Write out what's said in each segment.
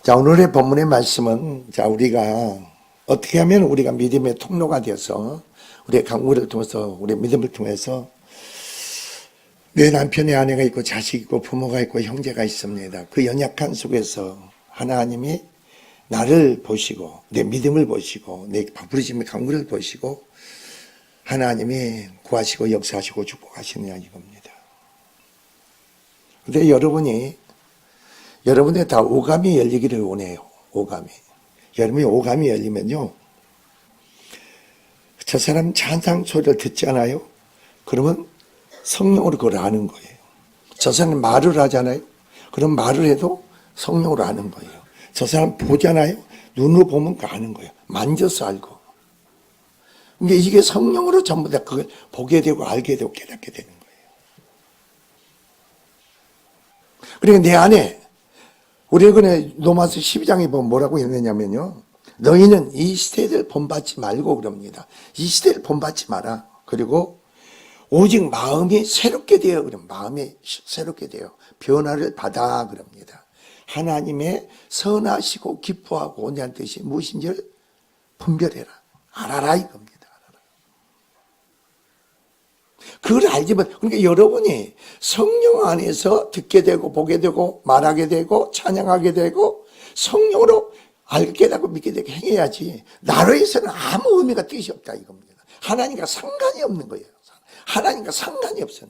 자, 오늘의 본문의 말씀은, 자, 우리가 어떻게 하면 우리가 믿음의 통로가 되어서 우리의 강구를 통해서, 우리의 믿음을 통해서 내 남편의 아내가 있고 자식 있고 부모가 있고 형제가 있습니다. 그 연약한 속에서 하나님이 나를 보시고 내 믿음을 보시고 내 부르심의 강구를 보시고 하나님이 구하시고 역사하시고 축복하시느냐 이겁니다. 근데 여러분의 다 오감이 열리기를 원해요. 오감이. 여러분이 오감이 열리면요, 저 사람 찬양 소리를 듣지 않아요? 그러면 성령으로 그걸 아는 거예요. 저 사람 말을 하잖아요? 그럼 말을 해도 성령으로 아는 거예요. 저 사람 보잖아요? 눈으로 보면 아는 거예요. 만져서 알고. 근데 이게 성령으로 전부 다 그걸 보게 되고 알게 되고 깨닫게 되는 거예요. 그러니까 내 안에 우리 이번에 로마서 12장에 보면 뭐라고 했느냐면요, 너희는 이 시대를 본받지 말고 그럽니다. 이 시대를 본받지 마라. 그리고 오직 마음이 새롭게 되어 그럼 마음이 새롭게 되어 변화를 받아 그럽니다. 하나님의 선하시고 기뻐하고 온전한 뜻이 무엇인지를 분별해라. 알아라 이겁니다. 그걸 알지만, 그러니까 여러분이 성령 안에서 듣게 되고 보게 되고 말하게 되고 찬양하게 되고 성령으로 알게 되고 믿게 되고 행해야지, 나로 해서는 아무 의미가 뜻이 없다 이겁니다. 하나님과 상관이 없는 거예요. 하나님과 상관이 없어요.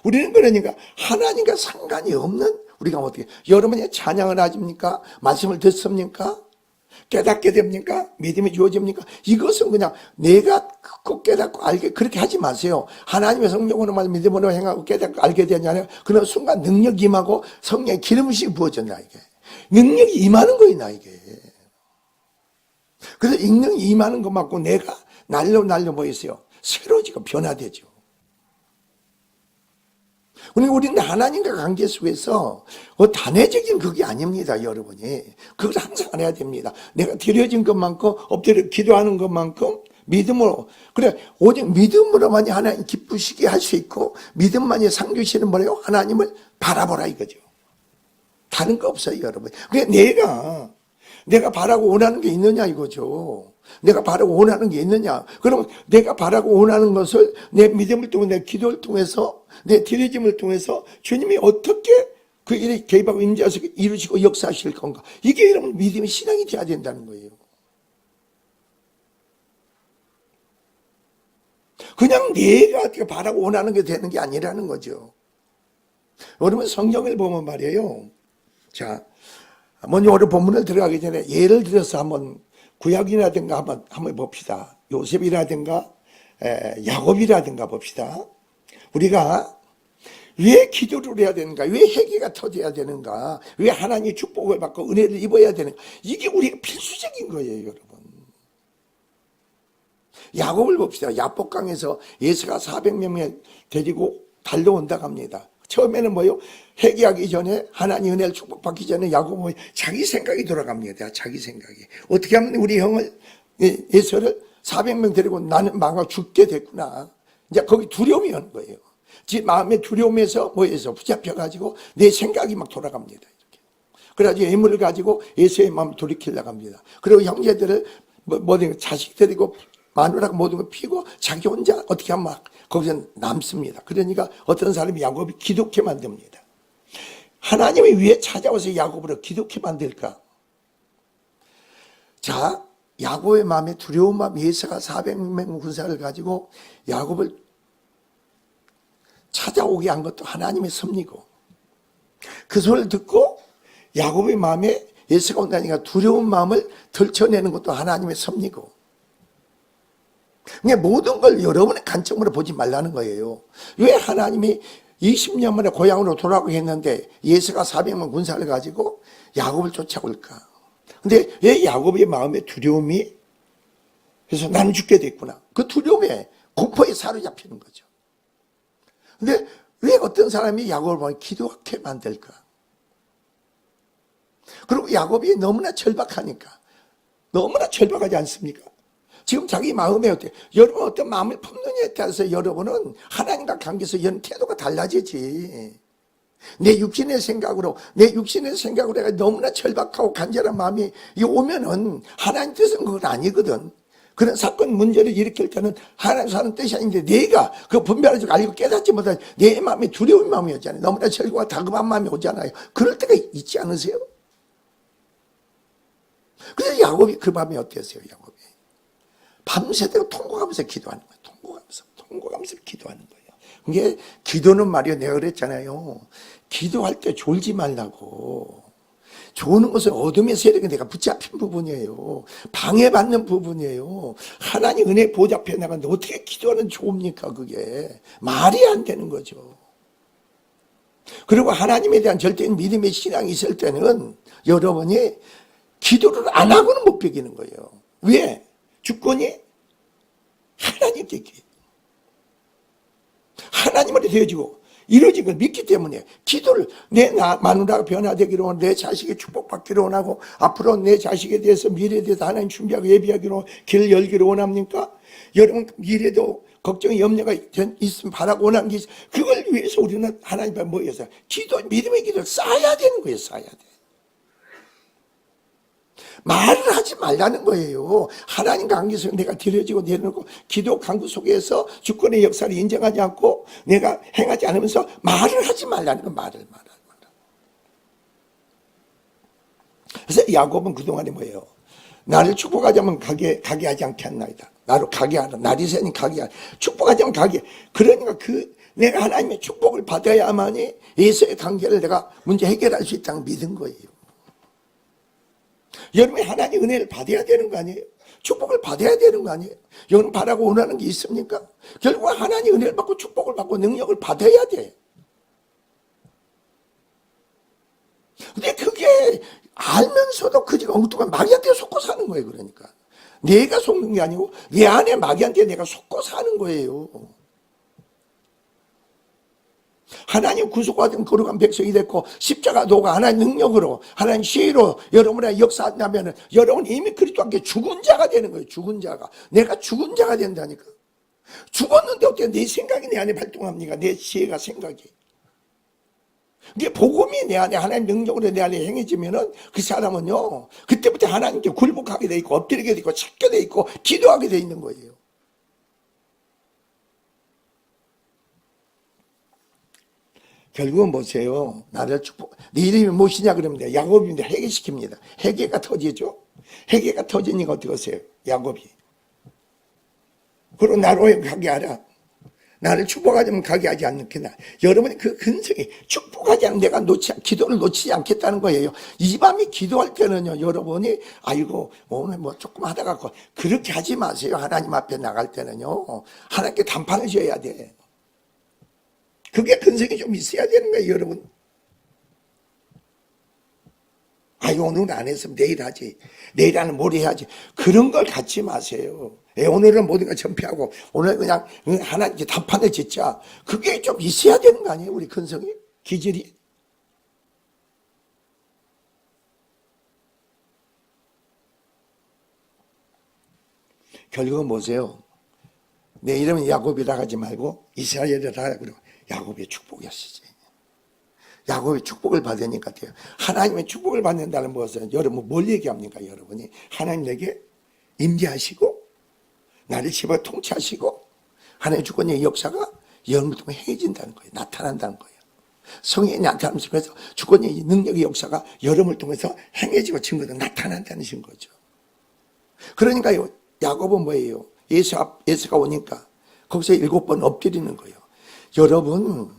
우리는 그러니까 하나님과 상관이 없는, 우리가 어떻게, 여러분이 찬양을 하십니까? 말씀을 듣습니까? 깨닫게 됩니까? 믿음이 주어집니까? 이것은 그냥 내가 꼭 깨닫고 알게, 그렇게 하지 마세요. 하나님의 성령으로 말 믿음으로 행하고 깨닫고 알게 되냐면 그런 순간 능력이 임하고 성령의 기름이 부어졌나 이게. 능력이 임하는 거야 나에게. 그래서 능력이 임하는 것 맞고 내가 날려 뭐 있어요? 새로지고 변화되죠. 그러니까 우리는 하나님과 관계 속에서 단회적인 그게 아닙니다, 여러분이. 그걸 항상 안 해야 됩니다. 내가 드려진 것만큼, 엎드려 기도하는 것만큼 믿음으로, 그래, 오직 믿음으로만이 하나님 기쁘시게 할 수 있고, 믿음만이 상 주시는 뭐래요? 하나님을 바라보라 이거죠. 다른 거 없어요, 여러분. 그러니까 내가 바라고 원하는 게 있느냐 이거죠. 내가 바라고 원하는 게 있느냐. 그러면 내가 바라고 원하는 것을 내 믿음을 통해, 내 기도를 통해서, 내 드려짐을 통해서 주님이 어떻게 그 일에 개입하고 임재하셔서 이루시고 역사하실 건가. 이게 여러분 믿음의 신앙이 돼야 된다는 거예요. 그냥 내가 바라고 원하는 게 되는 게 아니라는 거죠. 여러분 성경을 보면 말이에요. 자, 먼저 오늘 본문을 들어가기 전에 예를 들어서 한번 구약이라든가 한번 봅시다. 요셉이라든가 야곱이라든가 봅시다. 우리가 왜 기도를 해야 되는가? 왜 회개가 터져야 되는가? 왜 하나님의 축복을 받고 은혜를 입어야 되는가? 이게 우리가 필수적인 거예요, 여러분. 야곱을 봅시다. 야복강에서 예수가 400명을 데리고 달려온다고 합니다. 처음에는 뭐요? 회개하기 전에, 하나님 은혜를 축복받기 전에 야곱은 자기 생각이 돌아갑니다. 자기 생각이. 어떻게 하면 우리 형을, 예수를 400명 데리고 나는 망하 죽게 됐구나. 이제 거기 두려움이 오는 거예요. 지 마음의 두려움에서 뭐에서 붙잡혀가지고 내 생각이 막 돌아갑니다. 이렇게. 그래가지고 예물을 가지고 예수의 마음을 돌이키려고 합니다. 그리고 형제들을, 자식들이고 마누라가 모든 걸 피고 자기 혼자 어떻게 하면 막 거기서 남습니다. 그러니까 어떤 사람이 야곱이 기독해 만듭니다. 하나님이 왜 찾아와서 야곱을 기독해 만들까? 자, 야곱의 마음에 두려운 마음, 예수가 400명 군사를 가지고 야곱을 찾아오게 한 것도 하나님의 섭리고, 그 소리를 듣고 야곱의 마음에 예수가 온다니까 두려운 마음을 덜쳐내는 것도 하나님의 섭리고, 그러니까 모든 걸 여러분의 관점으로 보지 말라는 거예요. 왜 하나님이 20년 만에 고향으로 돌아가게 했는데 예수가 400만 군사를 가지고 야곱을 쫓아올까? 근데 왜 야곱의 마음에 두려움이, 그래서 나는 죽게 됐구나. 그 두려움에, 공포에 사로잡히는 거죠. 근데 왜 어떤 사람이 야곱을 보면 기도하게 만들까? 그리고 야곱이 너무나 절박하니까. 너무나 절박하지 않습니까? 지금 자기 마음에 어때? 여러분 어떤 마음을 품느냐에 따라서 여러분은 하나님과 관계에서 이런 태도가 달라지지. 내 육신의 생각으로 내가 너무나 절박하고 간절한 마음이 오면은 하나님 뜻은 그건 아니거든. 그런 사건 문제를 일으킬 때는 하나님 사는 뜻이 아닌데 내가 그 분별하지 알고 깨닫지 못한 내 마음이 두려운 마음이 오잖아요. 너무나 절고와 다급한 마음이 오잖아요. 그럴 때가 있지 않으세요? 그래서 야곱이 그 밤에 어땠어요? 야곱이 밤새도록 통곡하면서 기도하는 거예요. 통곡하면서 기도하는 거예요. 이게 기도는 말이요, 내가 그랬잖아요. 기도할 때 졸지 말라고. 좋은 것은 어둠의 세력에 내가 붙잡힌 부분이에요. 방해받는 부분이에요. 하나님 은혜 보좌 앞에 나가는데 어떻게 기도하는 좋습니까? 그게 말이 안 되는 거죠. 그리고 하나님에 대한 절대적인 믿음의 신앙이 있을 때는 여러분이 기도를 안 하고는 못 비기는 거예요. 왜? 주권이 하나님께 하나님으로 되어지고 이루어진 걸 믿기 때문에 기도를 내 마누라가 변화되기로 원하고 내 자식이 축복받기로 원하고 앞으로 내 자식에 대해서 미래에 대해서 하나님 준비하고 예비하기로 길을 열기로 원합니까? 여러분 미래도 걱정이 염려가 있으면 바라고 원하는 게 있어요. 그걸 위해서 우리는 하나님 앞에 모여서 믿음의 기도를 쌓아야 되는 거예요. 쌓아야 돼. 말을 하지 말라는 거예요. 하나님 관계에서 내가 드려지고 내려놓고 기도 강구 속에서 주권의 역사를 인정하지 않고 내가 행하지 않으면서 말을 하지 말라는 거. 말을. 그래서 야곱은 그동안에 뭐예요? 나를 축복하자면 가게 하지 않겠나이다. 나로 가게 하라. 날이 새니 가게 하라. 축복하자면 가게. 그러니까 내가 하나님의 축복을 받아야만이 예수의 관계를 내가 문제 해결할 수 있다는 믿은 거예요. 여러분이 하나님 은혜를 받아야 되는 거 아니에요? 축복을 받아야 되는 거 아니에요? 여러분 바라고 원하는 게 있습니까? 결국 하나님 은혜를 받고 축복을 받고 능력을 받아야 돼. 근데 그게 알면서도 그지가 엉뚱한 마귀한테 속고 사는 거예요. 그러니까 내가 속는 게 아니고 내 안에 마귀한테 내가 속고 사는 거예요. 하나님 구속받은 거룩한 백성이 됐고 십자가 도가 하나님 능력으로 하나님 지혜로 여러분의 역사한다면 여러분 이미 그리스도 함께 죽은 자가 되는 거예요. 죽은 자가. 내가 죽은 자가 된다니까. 죽었는데 어떻게 내 생각이 내 안에 발동합니까? 내 지혜가 생각이. 이게 복음이 내 안에 하나님 능력으로 내 안에 행해지면은 그 사람은요 그때부터 하나님께 굴복하게 돼 있고 엎드리게 돼 있고 찾게 돼 있고 기도하게 돼 있는 거예요. 결국은 보세요. 나를 축복. 네 이름이 무엇이냐 그러면 야곱인데 회개시킵니다. 회개가 터지죠. 회개가 터지니까 어떻게 하세요? 야곱이. 그리고 나로 가게 하라. 나를 축복하자면 가게 하지 않겠나. 여러분이 그 근성이 축복하지 않으면 내가 기도를 놓치지 않겠다는 거예요. 이 밤에 기도할 때는요, 여러분이 아이고 오늘 뭐 조금 하다가 그렇게 하지 마세요. 하나님 앞에 나갈 때는요, 하나님께 단판을 지어야 돼. 그게 근성이 좀 있어야 되는 거예요, 여러분. 아유, 오늘은 안 했으면 내일 하지. 내일 하면 모레 해야지. 그런 걸 갖지 마세요. 오늘은 모든 걸 전폐하고, 오늘 그냥 하나님께 답판을 짓자. 그게 좀 있어야 되는 거 아니에요, 우리 근성이? 기질이? 결국은 보세요. 내 이름은 야곱이라 하지 말고 이스라엘이라 하라고 그러고. 야곱의 축복이었지. 야곱의 축복을 받으니까 돼요. 하나님의 축복을 받는다는 것은 여러분 뭘 얘기합니까? 여러분이 하나님 내게 임재하시고 나를 집어 통치하시고 하나님의 주권의 역사가 여러분을 통해 행해진다는 거예요. 나타난다는 거예요. 성령이 나타나면서 주권의 능력의 역사가 여러분을 통해서 행해지고 증거도 나타난다는 거죠. 그러니까요, 야곱은 뭐예요? 예수가 오니까 거기서 7번 엎드리는 거예요. 여러분,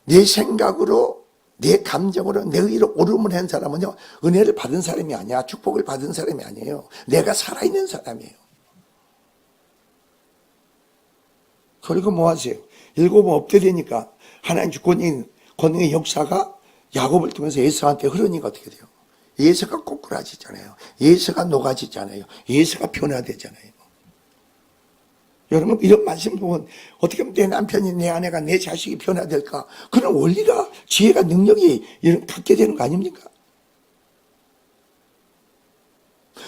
내 생각으로, 내 감정으로, 내 의로 옳음을 한 사람은요, 은혜를 받은 사람이 아니야. 축복을 받은 사람이 아니에요. 내가 살아있는 사람이에요. 그리고 뭐 하세요? 7번 엎드리니까 하나님 권능의 역사가 야곱을 통해서 예수한테 흐르니까 어떻게 돼요? 예수가 꼬꾸라지잖아요. 예수가 녹아지잖아요. 예수가 변화되잖아요. 여러분 이런 말씀 보면 어떻게 하면 내 남편이 내 아내가 내 자식이 변화될까? 그런 원리가 지혜가 능력이 갖게 되는 거 아닙니까?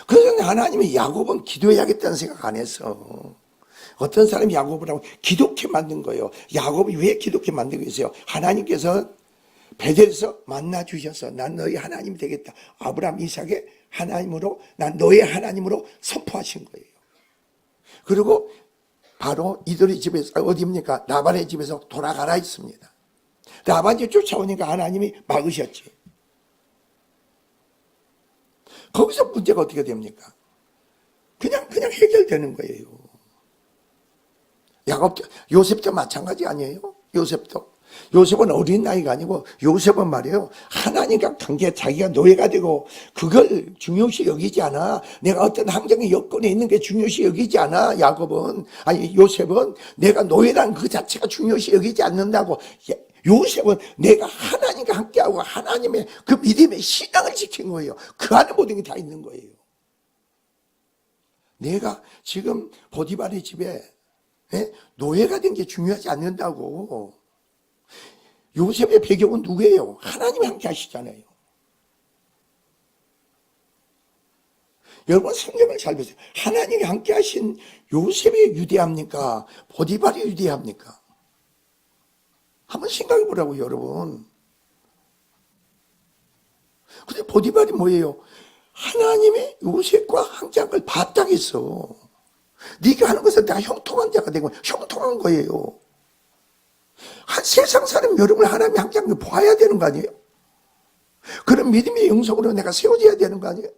그래서 하나님이 야곱은 기도해야겠다는 생각 안 했어. 어떤 사람이 야곱을 하고 기독해 만든 거예요. 야곱이 왜 기독해 만들고 있어요? 하나님께서 베델에서 만나 주셔서 난 너희 하나님이 되겠다. 아브라함 이삭의 하나님으로 난 너의 하나님으로 선포하신 거예요. 그리고 바로 이들의 집에서 어디입니까? 라반의 집에서 돌아가라 했습니다. 라반이 쫓아오니까 하나님이 막으셨지. 거기서 문제가 어떻게 됩니까? 그냥 해결되는 거예요. 요셉도 마찬가지 아니에요? 요셉은 어린 나이가 아니고 요셉은 말이에요. 하나님과 관계 자기가 노예가 되고 그걸 중요시 여기지 않아. 내가 어떤 환경의 여건에 있는 게 중요시 여기지 않아. 요셉은 내가 노예란 그 자체가 중요시 여기지 않는다고. 요셉은 내가 하나님과 함께하고 하나님의 그 믿음의 신앙을 지킨 거예요. 그 안에 모든 게 다 있는 거예요. 내가 지금 보디발의 집에 노예가 된 게 중요하지 않는다고. 요셉의 배경은 누구예요? 하나님이 함께 하시잖아요. 여러분 성경을 잘 보세요. 하나님이 함께 하신 요셉이 유대합니까? 보디발이 유대합니까? 한번 생각해 보라고요, 여러분. 근데 보디발이 뭐예요? 하나님이 요셉과 함께한 걸 봤다고 했어. 네가 하는 것은 내가 형통한 자가 되고 형통한 거예요. 한 세상 사람 여러분 하나님이 함께한 걸 봐야 되는 거 아니에요? 그런 믿음의 영성으로 내가 세워져야 되는 거 아니에요?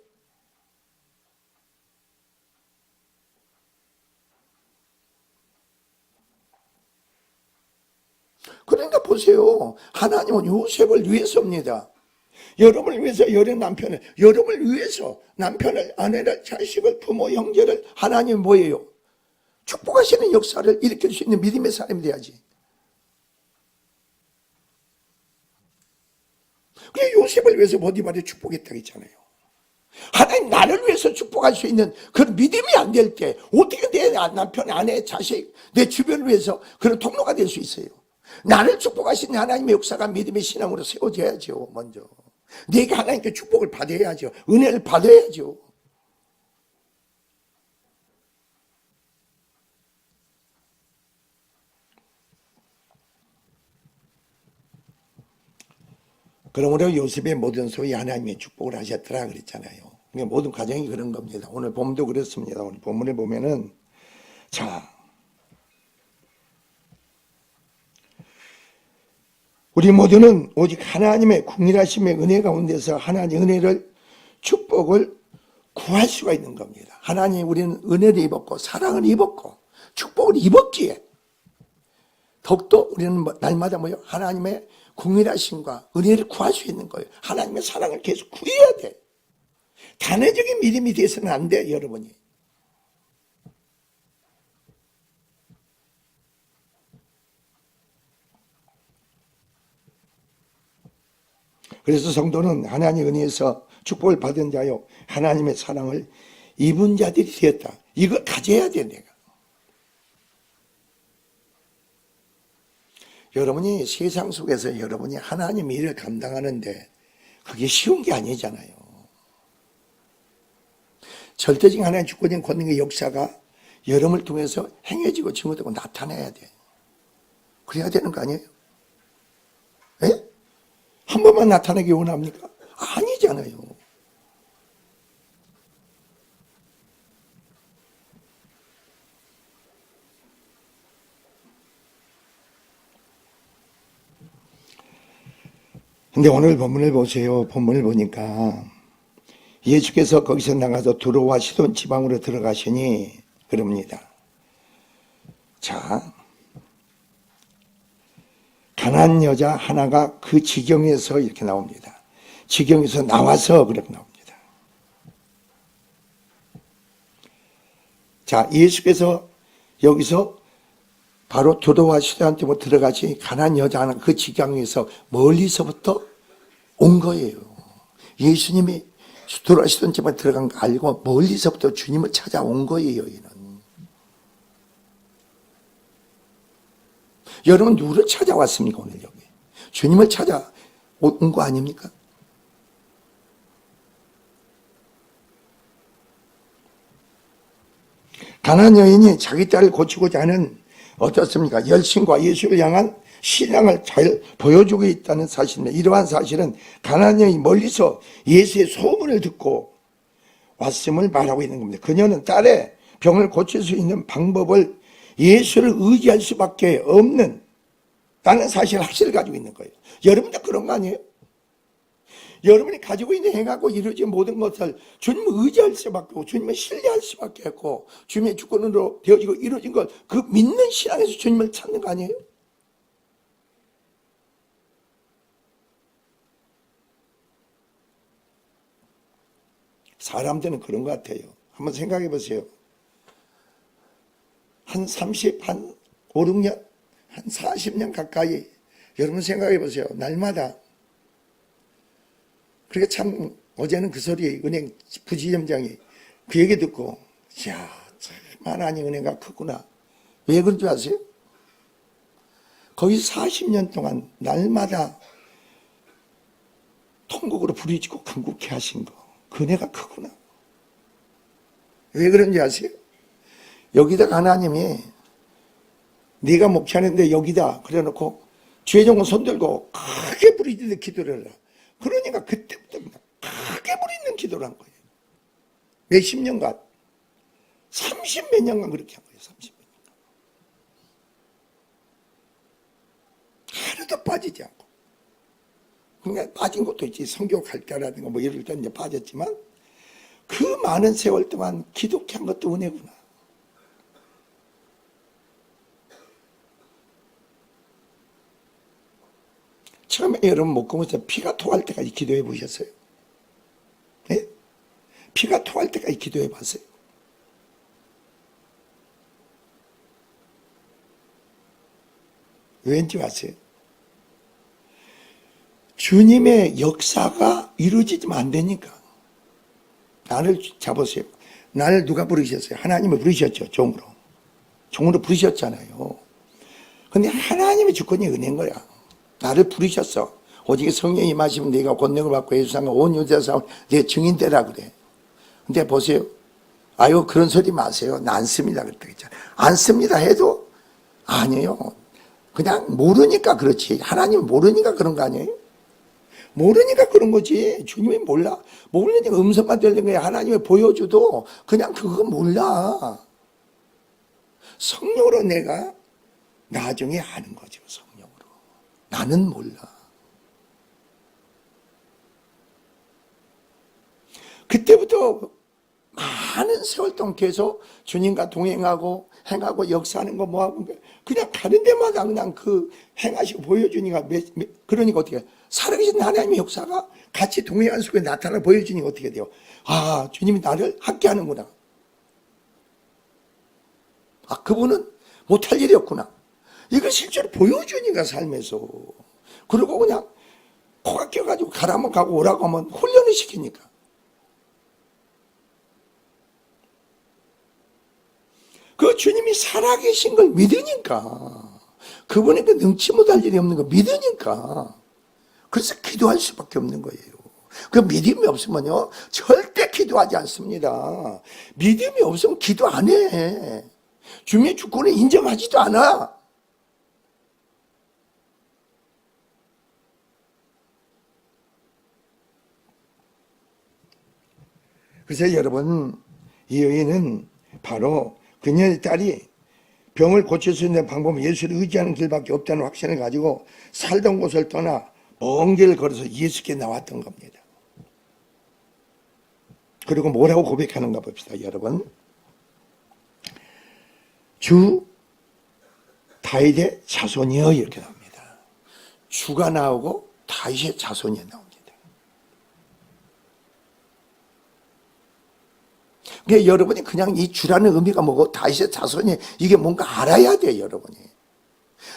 그러니까 보세요. 하나님은 요셉을 위해서입니다. 여러분을 위해서, 여러 남편을, 여러분을 위해서 남편을, 아내를, 자식을, 부모, 형제를 하나님은 뭐예요? 축복하시는 역사를 일으킬 수 있는 믿음의 사람이 돼야지. 그래 요셉을 위해서 보디발이 축복했다고 했잖아요. 하나님 나를 위해서 축복할 수 있는 그런 믿음이 안 될 때 어떻게 내 남편, 아내, 자식, 내 주변을 위해서 그런 통로가 될 수 있어요? 나를 축복하시는 하나님의 역사가 믿음의 신앙으로 세워져야죠. 먼저 내가 하나님께 축복을 받아야죠. 은혜를 받아야죠. 그러므로 요셉의 모든 소위 하나님의 축복을 하셨더라 그랬잖아요. 그러니까 모든 가정이 그런 겁니다. 오늘 본문도 그렇습니다. 오늘 본문을 보면은 우리 모두는 오직 하나님의 궁일하심의 은혜 가운데서 하나님의 은혜를 축복을 구할 수가 있는 겁니다. 하나님 우리는 은혜를 입었고 사랑을 입었고 축복을 입었기에 더욱더 우리는 날마다 하나님의 궁일하심과 은혜를 구할 수 있는 거예요. 하나님의 사랑을 계속 구해야 돼. 단회적인 믿음이 돼서는 안 돼, 여러분이. 그래서 성도는 하나님의 은혜에서 축복을 받은 자요 하나님의 사랑을 입은 자들이 되었다. 이걸 가져야 돼, 내가. 여러분이 세상 속에서 여러분이 하나님의 일을 감당하는데 그게 쉬운 게 아니잖아요. 절대적인 하나님의 주권적인 권능의 역사가 여러분을 통해서 행해지고 증거되고 나타나야 돼. 그래야 되는 거 아니에요? 예? 한 번만 나타나기 원합니까? 아니잖아요. 근데 오늘 본문을 보세요. 본문을 보니까 예수께서 거기서 나가서 두로와 시돈 지방으로 들어가시니 그럽니다. 자, 가난한 여자 하나가 그 지경에서 이렇게 나옵니다. 지경에서 나와서 그렇게 나옵니다. 자, 예수께서 여기서 바로 두로와 시돈한테 들어가시 가난한 여자 하나 그 지경에서 멀리서부터 온 거예요. 예수님이 두로와 시돈 집에 들어간 거 알고 멀리서부터 주님을 찾아온 거예요. 이는. 여러분 누구를 찾아왔습니까? 오늘 여기 주님을 찾아온 거 아닙니까? 가나안 여인이 자기 딸을 고치고자 하는 어떻습니까? 열심과 예수를 향한 신앙을 잘 보여주고 있다는 사실입니다. 이러한 사실은 가나안 여인이 멀리서 예수의 소문을 듣고 왔음을 말하고 있는 겁니다. 그녀는 딸의 병을 고칠 수 있는 방법을 예수를 의지할 수밖에 없는 다는 사실 확신을 가지고 있는 거예요. 여러분도 그런 거 아니에요? 여러분이 가지고 있는 행하고 이루어진 모든 것을 주님을 의지할 수밖에 없고 주님을 신뢰할 수밖에 없고 주님의 주권으로 되어지고 이루어진 것, 그 믿는 신앙에서 주님을 찾는 거 아니에요? 사람들은 그런 것 같아요. 한번 생각해 보세요. 한 5, 6년, 한 40년 가까이 여러분 생각해 보세요. 날마다. 그러니까 참 어제는 그 소리 은행 부지점장이 그 얘기 듣고 이야 참 하나님 은혜가 크구나. 왜 그런 줄 아세요? 거의 40년 동안 날마다 통곡으로 부르짖고 간구케 하신 거, 그 은혜가 크구나. 왜 그런지 아세요? 여기다가 하나님이 네가 목차는데 여기다 그래놓고 죄종은 손들고 크게 부르짖는 기도를 해라. 그러니까 그때부터 크게 부르짖는 기도를 한 거예요. 몇십 년간, 30몇 년간 그렇게 한 거예요. 30몇 년간. 하루도 빠지지 않고. 그러니까 빠진 것도 있지. 성교 갈 때라든가 뭐 이럴 때 이제 빠졌지만 그 많은 세월 동안 기독한 것도 은혜구나. 처음에 여러분 목구멍에서 피가 토할 때까지 기도해 보셨어요? 네? 피가 토할 때까지 기도해 봤어요? 왠지 아세요? 주님의 역사가 이루어지면 안 되니까. 나를 잡으세요. 나를 누가 부르셨어요? 하나님을 부르셨죠. 종으로. 종으로 부르셨잖아요. 근데 하나님의 주권이 은혜인 거야. 나를 부르셨어. 오직 성령이 임하시면 네가 권능을 받고 예수상과 온 유대에서 내 증인 되라 그래. 근데 보세요. 아유 그런 소리 마세요. 나 안 씁니다. 그랬잖아. 안 씁니다 해도 아니에요. 그냥 모르니까 그렇지. 하나님 모르니까 그런 거 아니에요? 모르니까 그런 거지. 주님이 몰라. 모르니까 음성만 들리는 거야. 하나님이 보여줘도 그냥 그거 몰라. 성령으로 내가 나중에 아는 거죠. 성령으로. 나는 몰라. 그때부터 많은 세월 동안 계속 주님과 동행하고 행하고 역사하는 거 뭐하고 그냥 가는 데마다 그냥 그 행하시고 보여주니까 그러니까 어떻게 살아계신 하나님의 역사가 같이 동행하는 속에 나타나 보여주니까 어떻게 돼요? 아 주님이 나를 함께 하는구나. 아 그분은 못할 일이 없구나. 이걸 실제로 보여주니까 삶에서. 그리고 그냥 코가 껴가지고 가라면 가고 오라고 하면 훈련을 시키니까. 그 주님이 살아계신 걸 믿으니까. 그분이 그 능치 못할 일이 없는 거 믿으니까. 그래서 기도할 수밖에 없는 거예요. 그 믿음이 없으면요 절대 기도하지 않습니다. 믿음이 없으면 기도 안 해. 주님의 주권을 인정하지도 않아. 그래서 여러분 이 여인은 바로 그녀의 딸이 병을 고칠 수 있는 방법은 예수를 의지하는 길밖에 없다는 확신을 가지고 살던 곳을 떠나 먼 길을 걸어서 예수께 나왔던 겁니다. 그리고 뭐라고 고백하는가 봅시다. 여러분 주 다윗의 자손이여 이렇게 나옵니다. 주가 나오고 다윗의 자손이 나옵니다. 그러니까 여러분이 그냥 이 주라는 의미가 뭐고 다윗의 자손이 이게 뭔가 알아야 돼요. 여러분이.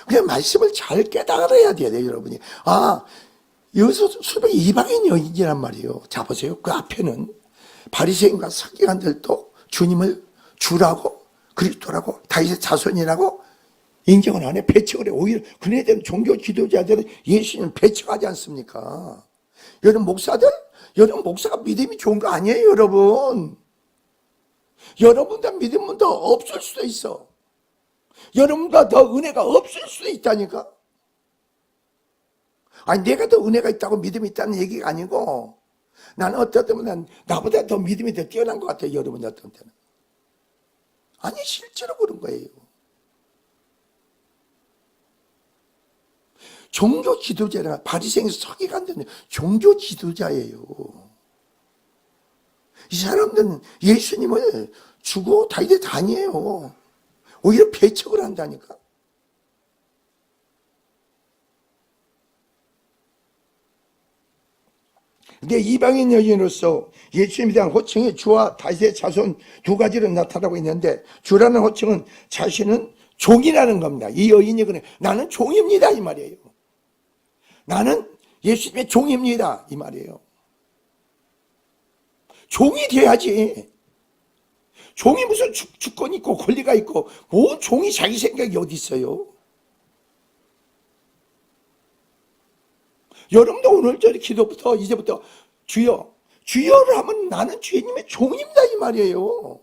그냥 말씀을 잘 깨달아야 돼요. 여러분이. 아 여기서 수백 이방인 여인이란 말이에요. 자 보세요. 그 앞에는 바리새인과 서기관들도 주님을 주라고 그리스도라고 다윗의 자손이라고 인정을 안 해. 배척을 해. 오히려 그네들은 종교 지도자들은 예수님을 배척하지 않습니까? 여러분 목사들? 여러분 목사가 믿음이 좋은 거 아니에요 여러분. 여러분보다 믿음은 더 없을 수도 있어. 여러분보다 더 은혜가 없을 수도 있다니까. 아니 내가 더 은혜가 있다고 믿음이 있다는 얘기가 아니고, 나는 어떤 때는 나보다 더 믿음이 더 뛰어난 것 같아요. 여러분이 어떤 때는. 아니 실제로 그런 거예요. 종교 지도자라, 바리새인에서 서기가 안 되는 종교 지도자예요. 이 사람들은 예수님을 주고 다니듯 아니에요. 오히려 배척을 한다니까. 근데 이방인 여인으로서 예수님에 대한 호칭이 주와 다윗의 자손 두 가지로 나타나고 있는데, 주라는 호칭은 자신은 종이라는 겁니다. 이 여인이 그래, 나는 종입니다 이 말이에요. 나는 예수님의 종입니다 이 말이에요. 종이 돼야지. 종이 무슨 주권이 있고 권리가 있고, 뭔 종이 자기 생각이 어디 있어요. 여러분도 오늘 저희 기도부터 이제부터 주여, 주여를 하면 나는 주님의 종입니다 이 말이에요.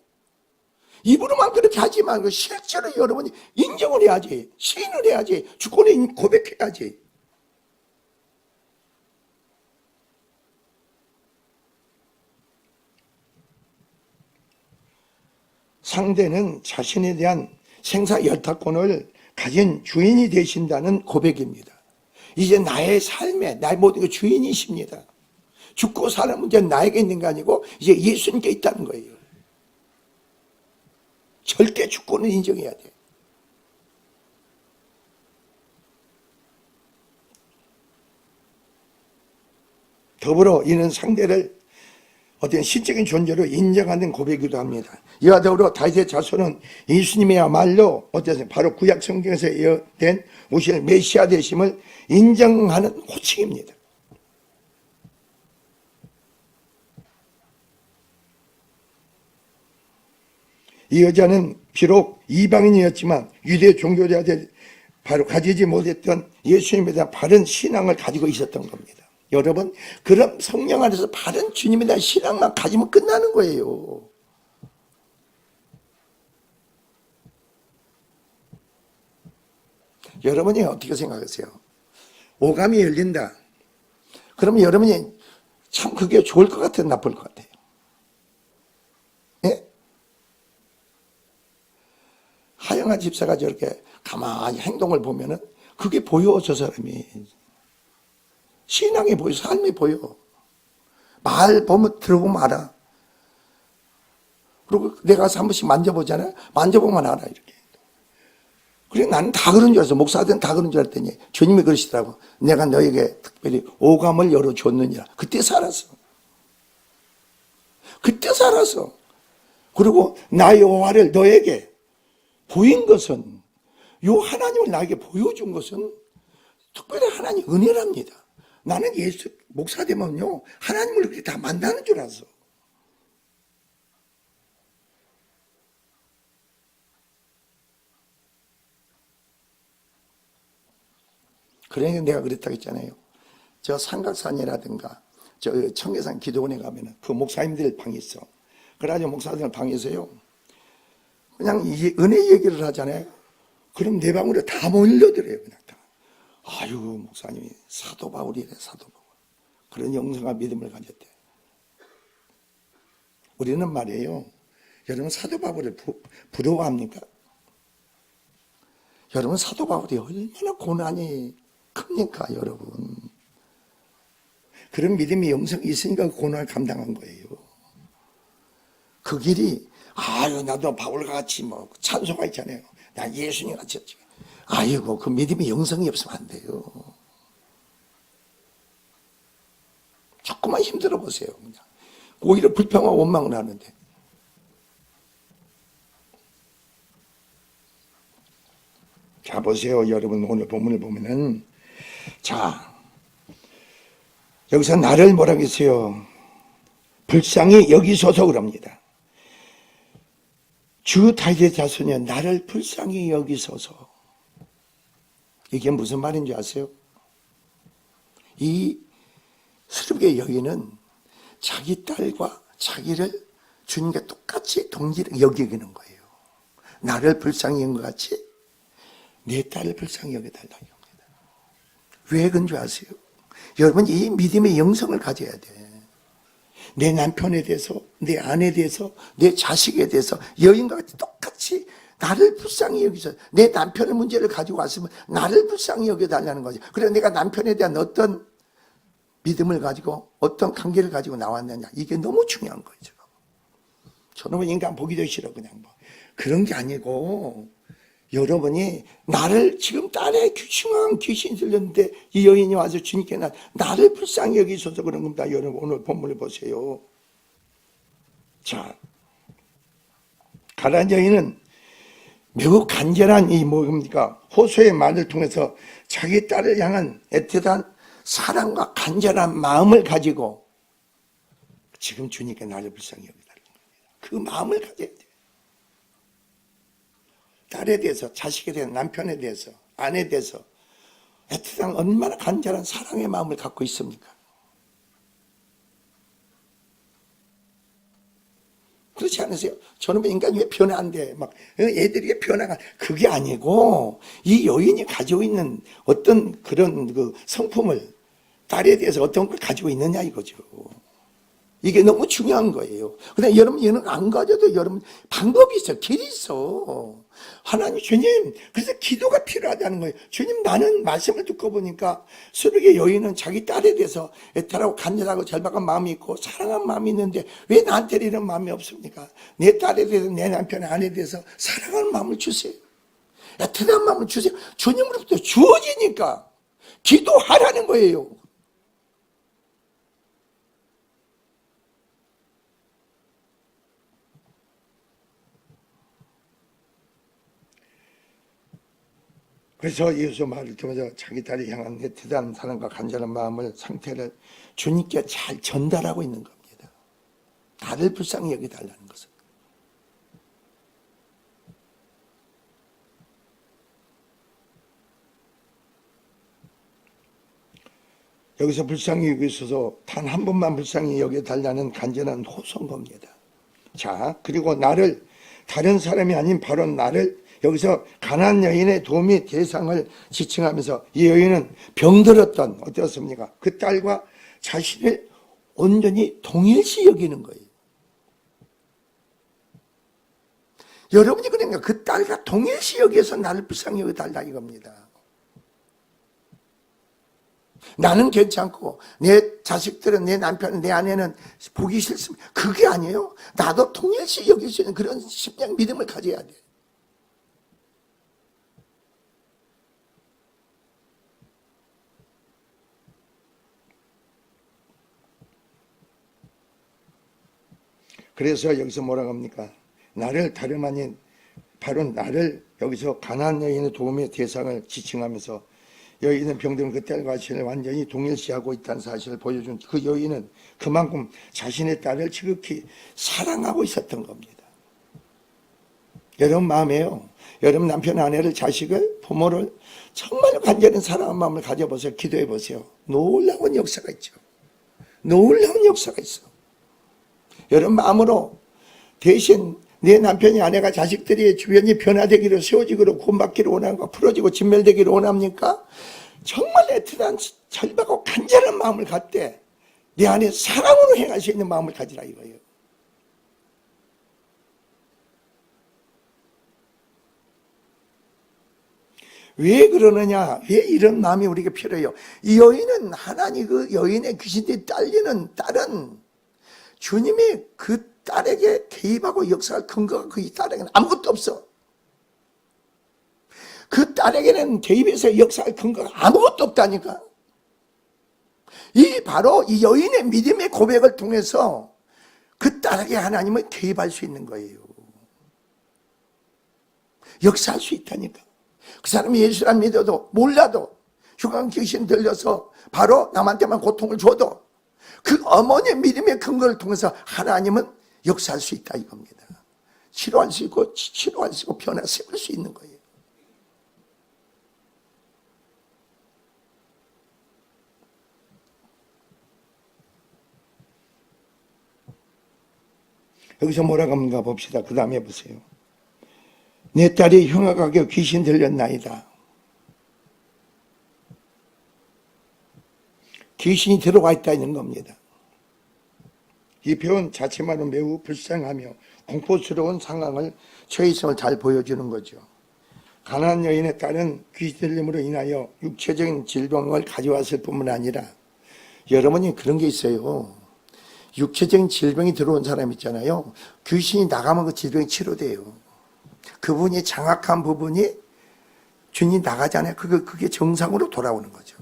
입으로만 그렇게 하지 말고 실제로 여러분이 인정을 해야지, 시인을 해야지, 주권을 고백해야지. 상대는 자신에 대한 생사 여타권을 가진 주인이 되신다는 고백입니다. 이제 나의 삶에 나의 모든 게 주인이십니다. 죽고 사는 문제는 나에게 있는 게 아니고 이제 예수님께 있다는 거예요. 절대 주권을 인정해야 돼. 더불어 이는 상대를 어떤 신적인 존재로 인정하는 고백이기도 합니다. 이와 더불어 다윗의 자손은 예수님이야말로 어떠세요? 바로 구약 성경에서 예언된 오실 메시아 되심을 인정하는 호칭입니다. 이 여자는 비록 이방인이었지만 유대 종교자들 바로 가지지 못했던 예수님에 대한 바른 신앙을 가지고 있었던 겁니다. 여러분, 그럼 성령 안에서 바른 주님에 대한 신앙만 가지면 끝나는 거예요. 여러분이 어떻게 생각하세요? 오감이 열린다. 그러면 여러분이 참 그게 좋을 것 같아요, 나쁠 것 같아요? 예? 하영아 집사가 저렇게 가만히 행동을 보면은 그게 보여, 저 사람이. 신앙이 보여, 삶이 보여. 말 보면 들어보면 알아. 그리고 내가 가서 한 번씩 만져보잖아요. 만져보면 알아, 이렇게. 그래, 나는 다 그런 줄 알았어. 목사들은 다 그런 줄 알았더니 주님이 그러시더라고. 내가 너에게 특별히 오감을 열어줬느니라. 그때 살았어. 그때 살았어. 그리고 나 여호와를 너에게 보인 것은, 요 하나님을 나에게 보여준 것은 특별히 하나님 은혜랍니다. 나는 예수 목사 되면요 하나님을 그렇게 다 만나는 줄 알았어. 그러니까 내가 그랬다고 했잖아요. 저 삼각산이라든가 저 청계산 기도원에 가면은 그 목사님들 방이 있어. 그래가지고 목사들 방에서요 그냥 이 은혜 얘기를 하잖아요. 그럼 내 방으로 다 몰려들어요. 그냥 다. 아유, 목사님이 사도 바울이래, 사도 바울. 그런 영성과 믿음을 가졌대. 우리는 말이에요. 여러분 사도 바울을 부러워합니까? 여러분 사도 바울이 얼마나 고난이 큽니까, 여러분? 그런 믿음이 영성이 있으니까 그 고난을 감당한 거예요. 그 길이, 아유, 나도 바울과 같이 뭐 찬송가 있잖아요. 나 예수님 같이 했지. 아이고, 그 믿음이 영성이 없으면 안 돼요. 조금만 힘들어 보세요. 그냥. 오히려 불평과 원망을 하는데. 자, 보세요. 여러분, 오늘 본문을 보면은. 자, 여기서 나를 뭐라고 했어요? 불쌍히 여기소서 그럽니다. 주 다윗의 자손이여 나를 불쌍히 여기소서. 이게 무슨 말인지 아세요? 이 스룹의 여인은 자기 딸과 자기를 주님과 똑같이 동지를 여기는 거예요. 나를 불쌍히 여긴 것 같이 내 딸을 불쌍히 여겨달라고 합니다. 왜 그런 줄 아세요? 여러분, 이 믿음의 영성을 가져야 돼. 내 남편에 대해서, 내 아내에 대해서, 내 자식에 대해서 여인과 같이 똑같이 나를 불쌍히 여기서 내 남편의 문제를 가지고 왔으면 나를 불쌍히 여겨달라는 거지. 그래서 내가 남편에 대한 어떤 믿음을 가지고 어떤 관계를 가지고 나왔느냐, 이게 너무 중요한 거죠. 저놈은 인간 보기도 싫어 그냥 뭐 그런 게 아니고, 여러분이 나를 지금 딸의 중요한 귀신이 들렸는데 이 여인이 와서 주님께 나를 불쌍히 여기셔서 그런 겁니다. 여러분, 오늘 본문을 보세요. 자, 가나안 여인은 매우 간절한 이 뭡니까 호소의 말을 통해서 자기 딸을 향한 애틋한 사랑과 간절한 마음을 가지고 지금 주님께 나를 불쌍히 여기달라는 겁니다. 그 마음을 가져야 돼요. 딸에 대해서, 자식에 대해서, 남편에 대해서, 아내에 대해서 애틋한 얼마나 간절한 사랑의 마음을 갖고 있습니까? 그렇지 않으세요? 저는 인간이 왜 변화한대? 막 애들이 왜 변화가? 그게 아니고 이 여인이 가지고 있는 어떤 그런 그 성품을, 딸에 대해서 어떤 걸 가지고 있느냐 이거죠. 이게 너무 중요한 거예요. 근데 여러분, 이는 안 가져도 여러분 방법이 있어, 길이 있어. 하나님, 주님, 그래서 기도가 필요하다는 거예요. 주님, 나는 말씀을 듣고 보니까 수르의 여인은 자기 딸에 대해서 애타라고 간절하고 절박한 마음이 있고 사랑한 마음이 있는데 왜 나한테 이런 마음이 없습니까? 내 딸에 대해서, 내 남편의 아내에 대해서 사랑하는 마음을 주세요. 애타한 마음을 주세요. 주님으로부터 주어지니까 기도하라는 거예요. 그래서 예수 말을 통해서 자기 딸이 향한 애틋한 사랑과 간절한 마음을, 상태를 주님께 잘 전달하고 있는 겁니다. 나를 불쌍히 여기달라는 것은. 여기서 불쌍히 여기셔서 단 한 번만 불쌍히 여겨달라는 간절한 호소인 겁니다. 자, 그리고 나를, 다른 사람이 아닌 바로 나를, 여기서 가난안 여인의 도움이 대상을 지칭하면서 이 여인은 병들었던, 어떻습니까? 그 딸과 자신을 온전히 동일시 여기는 거예요. 여러분이 그러니까 그 딸과 동일시 여기서 나를 불쌍히 여겨달라 이겁니다. 나는 괜찮고 내 자식들은, 내 남편은, 내 아내는 보기 싫습니다. 그게 아니에요. 나도 동일시 여길 수 있는 그런 심령 믿음을 가져야 돼. 그래서 여기서 뭐라고 합니까? 나를 다름 아닌 바로 나를, 여기서 가난안 여인의 도움의 대상을 지칭하면서 여인은 병든 그 딸과 자신을 완전히 동일시하고 있다는 사실을 보여준 그 여인은 그만큼 자신의 딸을 지극히 사랑하고 있었던 겁니다. 여러분 마음에요, 여러분 남편, 아내를, 자식을, 부모를 정말 간절한 사랑한 마음을 가져보세요. 기도해 보세요. 놀라운 역사가 있죠. 놀라운 역사가 있어. 여러분 마음으로 대신 내 남편이, 아내가, 자식들이 주변이 변화되기를, 세워지기를, 구원받기를 원하는가, 풀어지고 진멸되기를 원합니까? 정말 애틋한 절박하고 간절한 마음을 갖되 내 안에 사랑으로 행할 수 있는 마음을 가지라 이거예요. 왜 그러느냐? 왜 이런 마음이 우리에게 필요해요? 이 여인은, 하나님 그 여인의 귀신들이 딸리는 딸은 주님이 그 딸에게 개입하고 역사할 근거가 그 딸에게는 아무것도 없어. 그 딸에게는 개입해서 역사할 근거가 아무것도 없다니까. 이 바로 이 여인의 믿음의 고백을 통해서 그 딸에게 하나님은 개입할 수 있는 거예요. 역사할 수 있다니까. 그 사람이 예수를 안 믿어도, 몰라도, 흉한 귀신 들려서 바로 남한테만 고통을 줘도 그 어머니의 믿음의 근거를 통해서 하나님은 역사할 수 있다 이겁니다. 치료할 수 있고, 치료할 수 있고, 변화 세울 수 있는 거예요. 여기서 뭐라고 하는가 봅시다. 그 다음에 보세요. 내 딸이 흉악하게 귀신 들렸나이다. 귀신이 들어와 있다 있는 겁니다. 이 표현 자체만은 매우 불쌍하며 공포스러운 상황을 처해성을 잘 보여주는 거죠. 가난한 여인의 딸은 귀신 들림으로 인하여 육체적인 질병을 가져왔을 뿐만 아니라, 여러분이 그런 게 있어요. 육체적인 질병이 들어온 사람 있잖아요. 귀신이 나가면 그 질병이 치료돼요. 그분이 장악한 부분이 균이 나가잖아요. 그게 정상으로 돌아오는 거죠.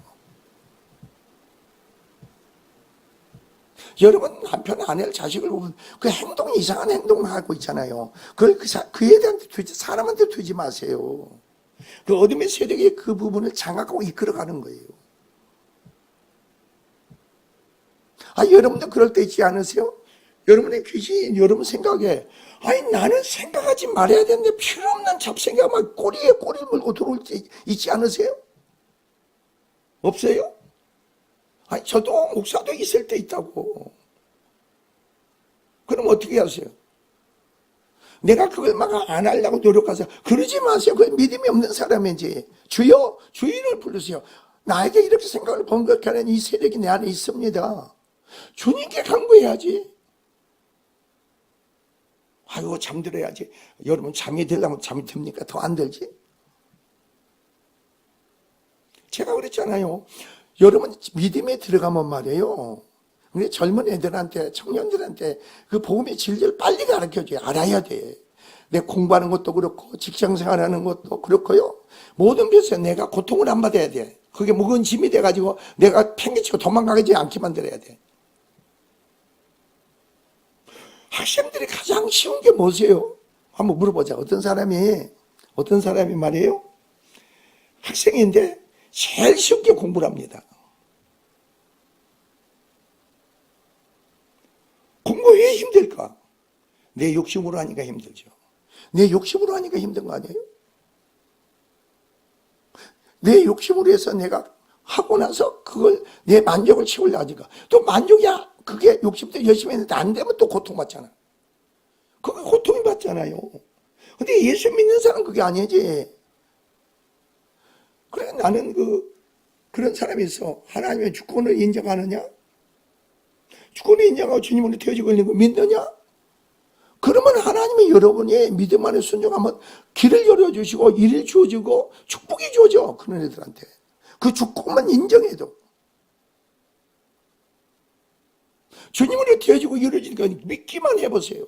여러분 남편, 아내를, 자식을 보면 그 행동이 이상한 행동을 하고 있잖아요. 그에 대한 사람한테 두지 마세요. 그 어둠의 세력이 그 부분을 장악하고 이끌어가는 거예요. 여러분도 그럴 때 있지 않으세요? 여러분의 귀신이 여러분 생각에, 나는 생각하지 말아야 되는데 필요 없는 잡생각 막 꼬리에 꼬리를 물고 들어올 때 있지 않으세요? 없어요? 저도 목사도 있을 때 있다고. 그럼 어떻게 하세요? 내가 그걸 막 안 하려고 노력하세요. 그러지 마세요. 그 믿음이 없는 사람인지. 주여, 주인을 부르세요. 나에게 이렇게 생각을 번복하는 이 세력이 내 안에 있습니다. 주님께 간구해야지. 잠들어야지. 여러분 잠이 들려면 잠이 듭니까? 더 안 들지? 제가 그랬잖아요. 여러분 믿음에 들어가면 말이에요. 근데 젊은 애들한테, 청년들한테 그 복음의 진리를 빨리 가르쳐줘야 알아야 돼. 내 공부하는 것도 그렇고 직장생활하는 것도 그렇고요. 모든 것에 내가 고통을 안 받아야 돼. 그게 무거운 짐이 돼가지고 내가 팽개치고 도망가지 않게 만들어야 돼. 학생들이 가장 쉬운 게 뭐세요? 한번 물어보자. 어떤 사람이 말이에요? 학생인데 제일 쉽게 공부를 합니다. 공부 왜 힘들까? 내 욕심으로 하니까 힘들죠. 내 욕심으로 하니까 힘든 거 아니에요? 내 욕심으로 해서 내가 하고 나서 그걸 내 만족을 채우려 하니까 또 만족이야. 그게 욕심도 열심히 했는데 안 되면 또 고통받잖아. 그게 고통이 받잖아요. 근데 예수 믿는 사람은 그게 아니지. 그래, 나는 그런 사람이 있어. 하나님의 주권을 인정하느냐? 주권을 인정하고 주님으로 되어지고 있는 거 믿느냐? 그러면 하나님이 여러분의 믿음 안에 순종하면 길을 열어주시고 일을 주어주고 축복이 주어져. 그런 애들한테. 그 주권만 인정해도. 주님으로 되어지고 이루어지니까 믿기만 해보세요.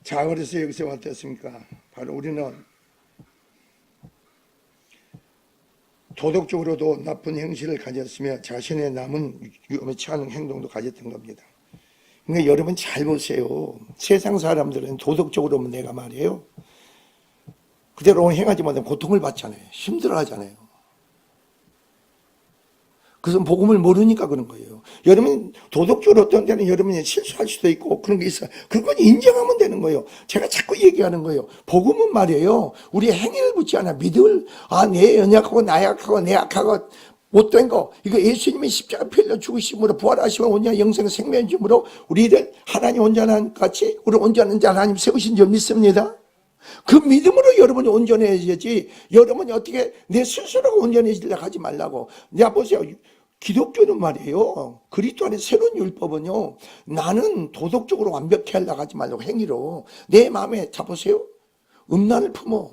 자, 그래서 여기서 어떻습니까? 바로 우리는 도덕적으로도 나쁜 행실을 가졌으며 자신의 남은 위험에 처하는 행동도 가졌던 겁니다. 그러니까 여러분 잘 보세요. 세상 사람들은 도덕적으로면 내가 말이에요. 그대로 행하지 못하면 고통을 받잖아요. 힘들어하잖아요. 그것은 복음을 모르니까 그런 거예요. 여러분 도덕적으로 어떤 때는 여러분이 실수할 수도 있고 그런 게 있어요. 그건 인정하면 되는 거예요. 제가 자꾸 얘기하는 거예요. 복음은 말이에요. 우리 행위를 묻지 않아. 믿음을 내 연약하고 나약하고 내 악하고 못된 거 이거 예수님이 십자가 피 흘려 죽으심으로 부활하시고 온전한 영생 생명을 줌으로 우리들 하나님 온전한 같이 우리 온전한 자 하나님 세우신 줄 믿습니다. 그 믿음으로 여러분이 온전해야지. 여러분이 어떻게 내 스스로가 온전해지려고 하지 말라고. 야 보세요. 기독교는 말이에요. 그리스도 안에 새로운 율법은요. 나는 도덕적으로 완벽해 하려고 하지 말라고 행위로. 내 마음에 자보세요. 음란을 품어.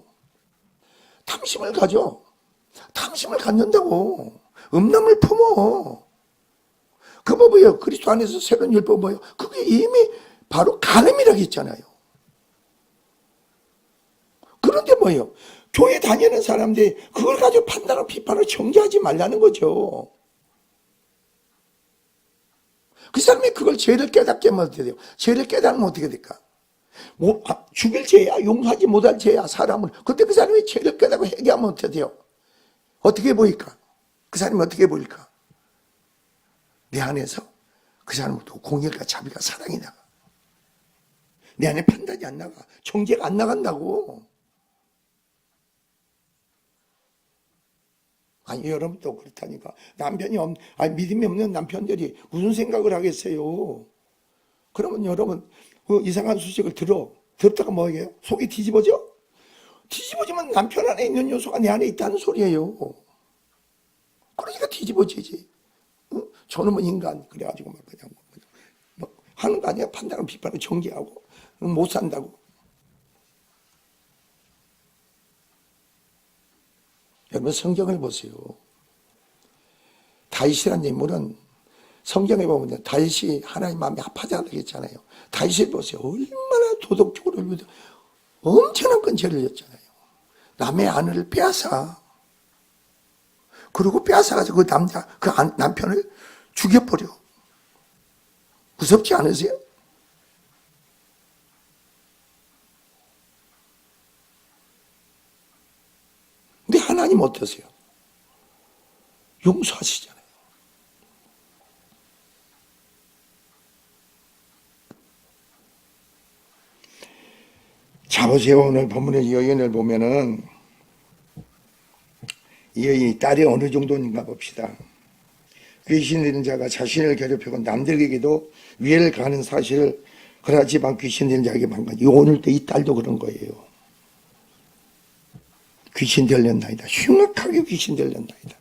탐심을 가져. 탐심을 갖는다고. 음란을 품어. 그 뭐예요? 그리스도 안에서 새로운 율법 뭐예요? 그게 이미 바로 간음이라고 했잖아요. 그런데 뭐예요? 교회 다니는 사람들이 그걸 가지고 판단하고 비판을 정죄하지 말라는 거죠. 그 사람이 그걸 죄를 깨닫게 하면 어떻게 돼요? 죄를 깨닫으면 어떻게 될까? 죽일 죄야, 용서하지 못할 죄야, 사람은. 그때 그 사람이 죄를 깨닫고 회개하면 어떻게 돼요? 어떻게 보일까? 그 사람이 어떻게 보일까? 내 안에서 그 사람은 또 공의가, 자비가, 사랑이 나가. 내 안에 판단이 안 나가. 정죄가 안 나간다고. 아니, 여러분도 그렇다니까. 아니, 믿음이 없는 남편들이 무슨 생각을 하겠어요? 그러면 여러분, 그 이상한 소식을 들었다가 뭐예요? 속이 뒤집어져? 뒤집어지면 남편 안에 있는 요소가 내 안에 있다는 소리예요. 그러니까 뒤집어지지. 응? 저놈은 인간. 그래가지고 막 그냥 뭐 하는 거 아니야? 판단을 비판을 정지하고. 못 산다고. 여러분, 성경을 보세요. 다윗이라는 인물은 성경에 보면 다윗이 하나님 마음에 합하지 않았잖아요. 다윗을 보세요. 얼마나 도덕적으로 엄청난 건죄를 졌잖아요. 남의 아내를 빼앗아. 그리고 빼앗아가지고 그 남편을 죽여버려. 무섭지 않으세요? 근데 하나님 어떠세요? 용서하시잖아요. 자, 보세요. 오늘 본문의 여인을 보면은 이 여인이 딸이 어느 정도인가 봅시다. 귀신 들린 자가 자신을 괴롭히고 남들에게도 위해를 가하는 사실을 그러하지만 귀신 들린 자에게 반가지. 오늘 때 이 딸도 그런 거예요. 귀신 들렸나이다. 흉악하게 귀신 들렸나이다.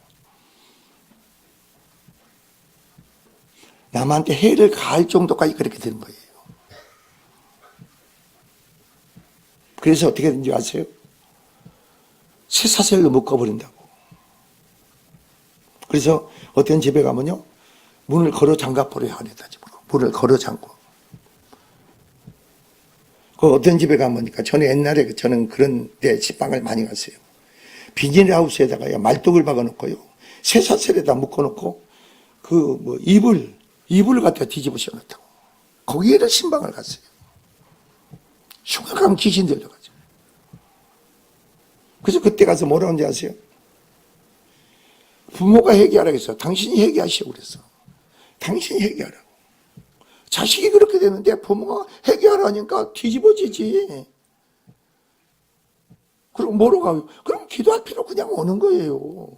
남한테 해를 가할 정도까지 그렇게 되는 거예요. 그래서 어떻게 된지 아세요? 쇠사슬로 묶어버린다고. 그래서 어떤 집에 가면요, 문을 걸어 잠가버려야 하겠다. 문을 걸어 잠고. 그 어떤 집에 가보니까 저는 그런 데 집방을 많이 갔어요. 비닐하우스에다가 말뚝을 박아놓고요, 쇠사슬에다 묶어놓고 이불을 갖다 뒤집어 씌워놨다고. 거기에를 신방을 갔어요. 흉악한 귀신 들려가지고. 그래서 그때 가서 뭐라고 하는지 아세요? 부모가 회개하라고 했어. 당신이 회개하시오 그랬어. 당신이 회개하라고. 자식이 그렇게 되는데 부모가 회개하라니까 뒤집어지지. 그리고 뭐로 가요? 그럼 기도할 필요 그냥 오는 거예요.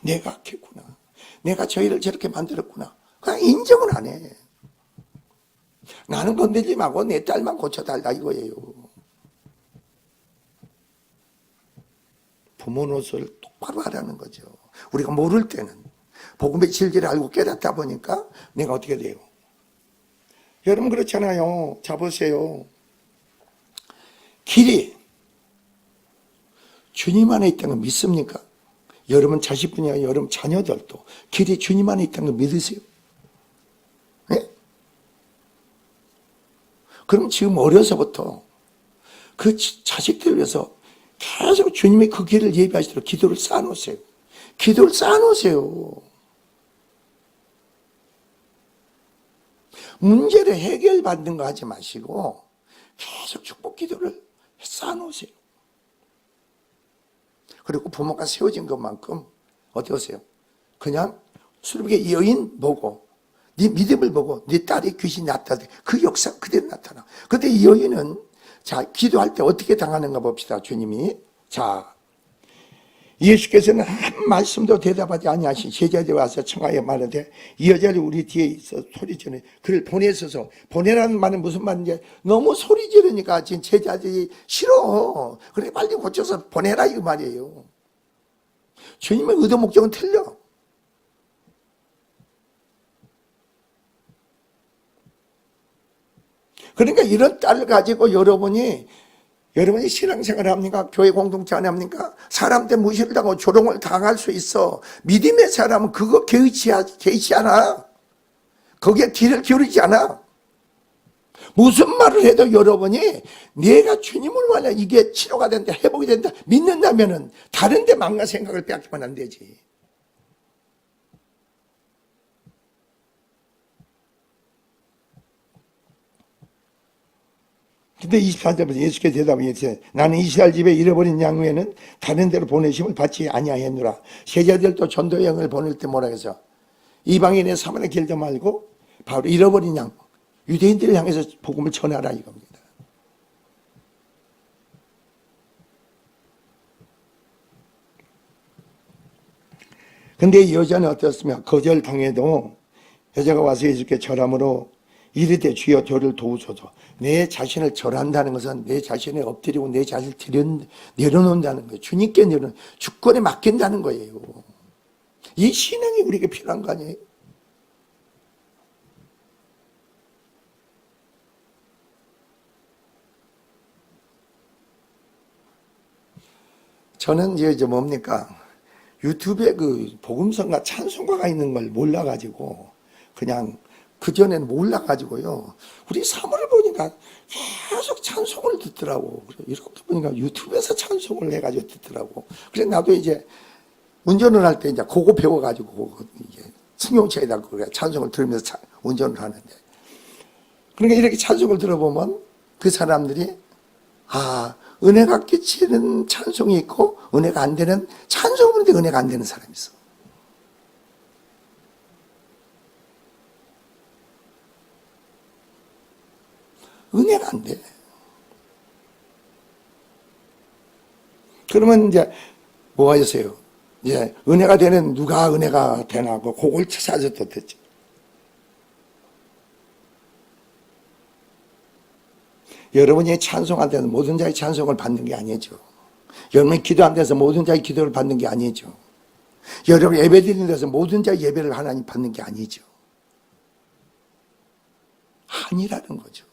내가 악했구나. 내가 저희를 저렇게 만들었구나. 그냥 인정을 안 해. 나는 건들지 말고 내 딸만 고쳐달라 이거예요. 부모 노릇을 똑바로 하라는 거죠. 우리가 모를 때는 복음의 진리를 알고 깨닫다 보니까 내가 어떻게 돼요? 여러분 그렇잖아요. 자 보세요. 길이 주님 안에 있다는 거 믿습니까? 여러분 자식뿐이 아니라 여러분 자녀들도 길이 주님 안에 있다는 거 믿으세요? 네? 그럼 지금 어려서부터 그 자식들을 위해서 계속 주님이 그 길을 예비하시도록 기도를 쌓아놓으세요. 기도를 쌓아놓으세요. 문제를 해결받는 거 하지 마시고 계속 축복 기도를 쌓아놓으세요. 그리고 부모가 세워진 것만큼 어떠세요? 그냥 수르비게 여인 보고 네 믿음을 보고 네 딸이 귀신이 나타나 그 역사 그대로 나타나. 근데 이 여인은 자 기도할 때 어떻게 당하는가 봅시다. 주님이 자 예수께서는 한 말씀도 대답하지 아니하신 제자들이 와서 청하여 말하되 이 여자를 우리 뒤에 있어 소리 지르니 그를 보내소서. 보내라는 말은 무슨 말인지 너무 소리 지르니까 지금 제자들이 싫어. 그래 빨리 고쳐서 보내라 이 말이에요. 주님의 의도 목적은 틀려. 그러니까 이런 딸을 가지고 여러분이 신앙생활을 합니까? 교회 공동체 안에 합니까? 사람한테 무시를 당하고 조롱을 당할 수 있어. 믿음의 사람은 그거 개의치 않아. 거기에 귀를 기울이지 않아. 무슨 말을 해도 여러분이 내가 주님을 만나 이게 치료가 된다, 회복이 된다 믿는다면은 다른 데 망가 생각을 빼앗기면 안 되지. 근데 24절부터 예수께서 대답하시되 나는 이스라엘 집에 잃어버린 양 외에는 다른 데로 보내심을 받지 아니하였노라. 제자들도 전도 여행을 보낼 때 뭐라 해서 이방인의 사마리아 길도 말고 바로 잃어버린 양 유대인들을 향해서 복음을 전하라 이겁니다. 근데 이 여자는 어떻습니까? 거절당해도 여자가 와서 예수께 절함으로 이르되 주여 저를 도우소서. 내 자신을 절한다는 것은 내 자신을 엎드리고 내 자신을 내려놓는다는 거예요. 주님께 주권에 맡긴다는 거예요. 이 신앙이 우리에게 필요한 거 아니에요? 저는 이제 뭡니까? 유튜브에 그 복음성과 찬송가가 있는 걸 몰라가지고 그냥 그전에는 몰라가지고요. 우리 사모를 보니까 계속 찬송을 듣더라고. 이렇게 보니까 유튜브에서 찬송을 해가지고 듣더라고. 그래서 나도 이제 운전을 할 때 이제 그거 배워가지고 이제 승용차에다 찬송을 들으면서 운전을 하는데. 그러니까 이렇게 찬송을 들어보면 그 사람들이 은혜가 끼치는 찬송이 있고 은혜가 안 되는 찬송을 부르는데 은혜가 안 되는 사람이 있어. 은혜가 안 돼. 그러면 이제 뭐 하세요? 이제 은혜가 되는 누가 은혜가 되나 고 그걸 찾아서 또 듣지. 여러분이 찬송할 때는 모든 자의 찬송을 받는 게 아니죠. 여러분이 기도한 데서 모든 자의 기도를 받는 게 아니죠. 여러분 예배 드리는 데서 모든 자의 예배를 하나님 받는 게 아니죠. 아니라는 거죠.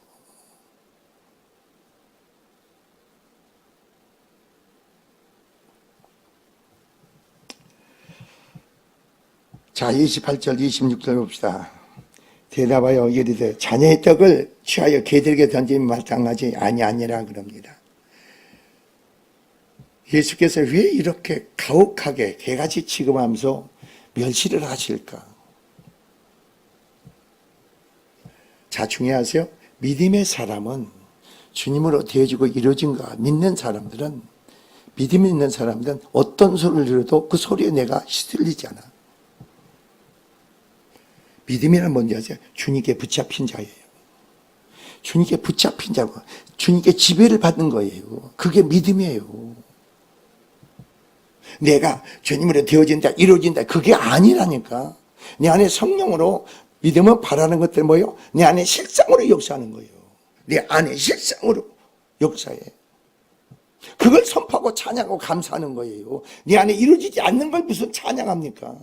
자, 28절, 26절 봅시다. 대답하여 이르되 자녀의 떡을 취하여 개들에게 던짐이 마땅하지 아니하니라 그럽니다. 예수께서 왜 이렇게 가혹하게 개같이 취급하면서 멸시를 하실까? 자, 중요하세요. 믿음의 사람은 주님으로 되어지고 이루어진가 믿는 사람들은, 믿음이 있는 사람들은 어떤 소리를 들어도 그 소리에 내가 시들리지 않아. 믿음이란 뭔지 아세요? 주님께 붙잡힌 자예요. 주님께 붙잡힌 자고 주님께 지배를 받는 거예요. 그게 믿음이에요. 내가 주님으로 되어진다, 이루어진다, 그게 아니라니까. 내 안에 성령으로 믿음은 바라는 것들 뭐예요? 내 안에 실상으로 역사하는 거예요. 내 안에 실상으로 역사해. 그걸 선포하고 찬양하고 감사하는 거예요. 내 안에 이루어지지 않는 걸 무슨 찬양합니까?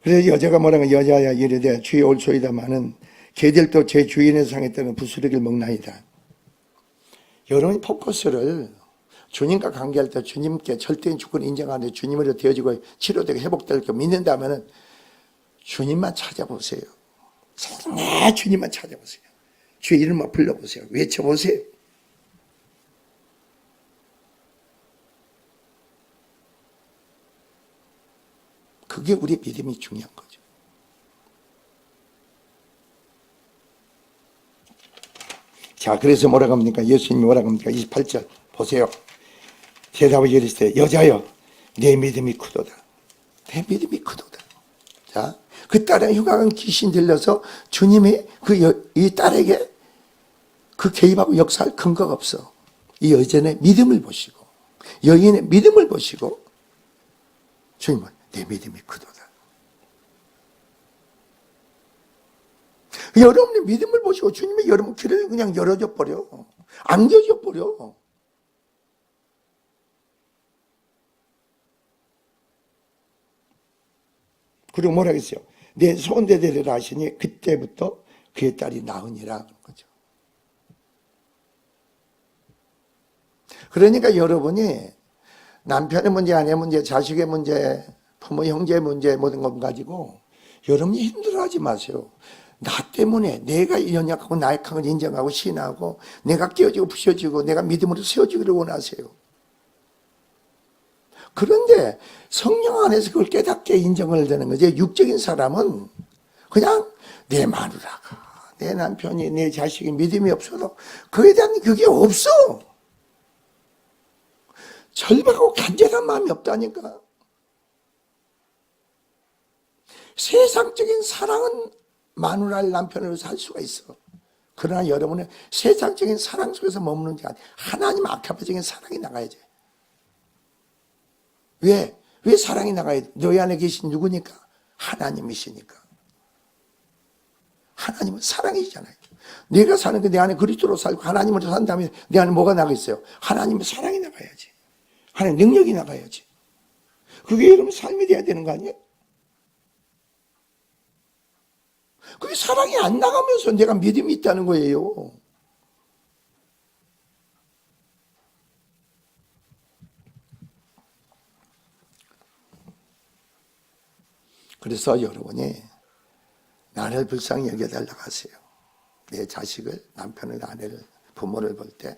그래서 여자가 뭐라고, 여자야 이르되 주의 올소이다마는 개들도 제 주인의 상에 뜨는 부스러기를 먹나이다. 여러분이 포커스를 주님과 관계할 때 주님께 절대인 주권을 인정하는데 주님으로 되어지고 치료되고 회복될 거 믿는다면 주님만 찾아보세요. 정말 주님만 찾아보세요. 주의 이름만 불러보세요. 외쳐보세요. 그게 우리의 믿음이 중요한 거죠. 자, 그래서 뭐라고 합니까? 예수님이 뭐라고 합니까? 28절 보세요. 대답을 이르시되 여자여 내 믿음이 크도다. 내 믿음이 크도다. 자, 그 딸의 흉악한 귀신 들려서 주님이 이 딸에게 그 개입하고 역사할 근거가 없어. 이 여전의 믿음을 보시고 여인의 믿음을 보시고 주님은 내 믿음이 크도다. 여러분의 믿음을 보시고 주님이 여러분 길을 그냥 열어줘 버려. 안겨줘 버려. 그리고 뭐라 했어요? 내 손대대를 하시니 그때부터 그의 딸이 나으니라 그런 거죠. 그러니까 여러분이 남편의 문제, 아내의 문제, 자식의 문제, 부모, 형제의 문제 모든 것 가지고 여러분이 힘들어하지 마세요. 나 때문에 내가 연약하고 나약한 걸 인정하고 신하고 내가 깨어지고 부셔지고 내가 믿음으로 세워지기를 원하세요. 그런데 성령 안에서 그걸 깨닫게 인정을 되는 거지. 육적인 사람은 그냥 내 마누라가, 내 남편이, 내 자식이 믿음이 없어도 그에 대한 그게 없어. 절박하고 간절한 마음이 없다니까. 세상적인 사랑은 마누라를 남편으로 살 수가 있어. 그러나 여러분은 세상적인 사랑 속에서 머무는 게 아니라 하나님 아카페적인 사랑이 나가야지. 왜? 왜 사랑이 나가야 돼? 너희 안에 계신 누구니까? 하나님이시니까. 하나님은 사랑이잖아요. 내가 사는 게 내 안에 그리스도로 살고 하나님으로 산다면 내 안에 뭐가 나가있어요? 하나님의 사랑이 나가야지. 하나님 능력이 나가야지. 그게 여러분 삶이 돼야 되는 거 아니에요? 그게 사랑이 안 나가면서 내가 믿음이 있다는 거예요. 그래서 여러분이 나를 불쌍히 여겨달라고 하세요. 내 자식을, 남편을, 아내를, 부모를 볼 때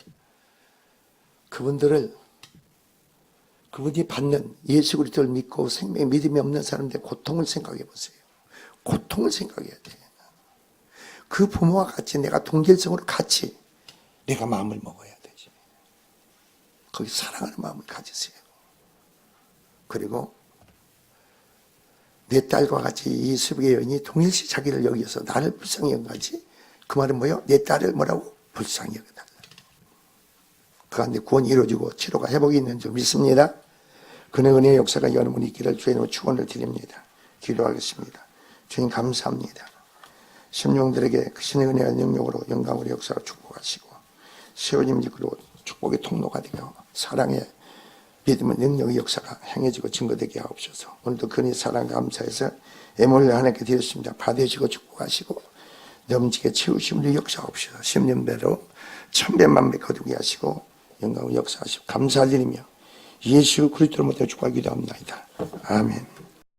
그분이 받는 예수 그리스도를 믿고 생명에 믿음이 없는 사람들의 고통을 생각해 보세요. 고통을 생각해야 돼. 그 부모와 같이 내가 동질성으로 같이 내가 마음을 먹어야 되지. 거기 사랑하는 마음을 가지세요. 그리고 내 딸과 같이 이 수백의 여인이 동일시 자기를 여기서 나를 불쌍히 여기지. 그 말은 뭐예요? 내 딸을 뭐라고? 불쌍히 여겨달라. 그 안에 구원이 이루어지고 치료가 회복이 있는 줄 믿습니다. 그의 은혜의 역사가 여러분이 있기를 주의 축원을 드립니다. 기도하겠습니다. 주님 감사합니다. 심령들에게 그 신의 은혜와 능력으로 영광으로 역사를 축복하시고 세워짐 이끌어 축복의 통로가 되며 사랑의 믿음의 능력의 역사가 행해지고 증거되게 하옵소서. 오늘도 그의 사랑 감사해서 애물을 하나님께 드렸습니다. 받으시고 축복하시고 넘치게 채우심으로 역사하옵소서. 10년배로 1000배만배 거두게 하시고 영광을 역사하시고 감사드리며 예수 그리스도로 모두 축복하기도 합니다. 아멘.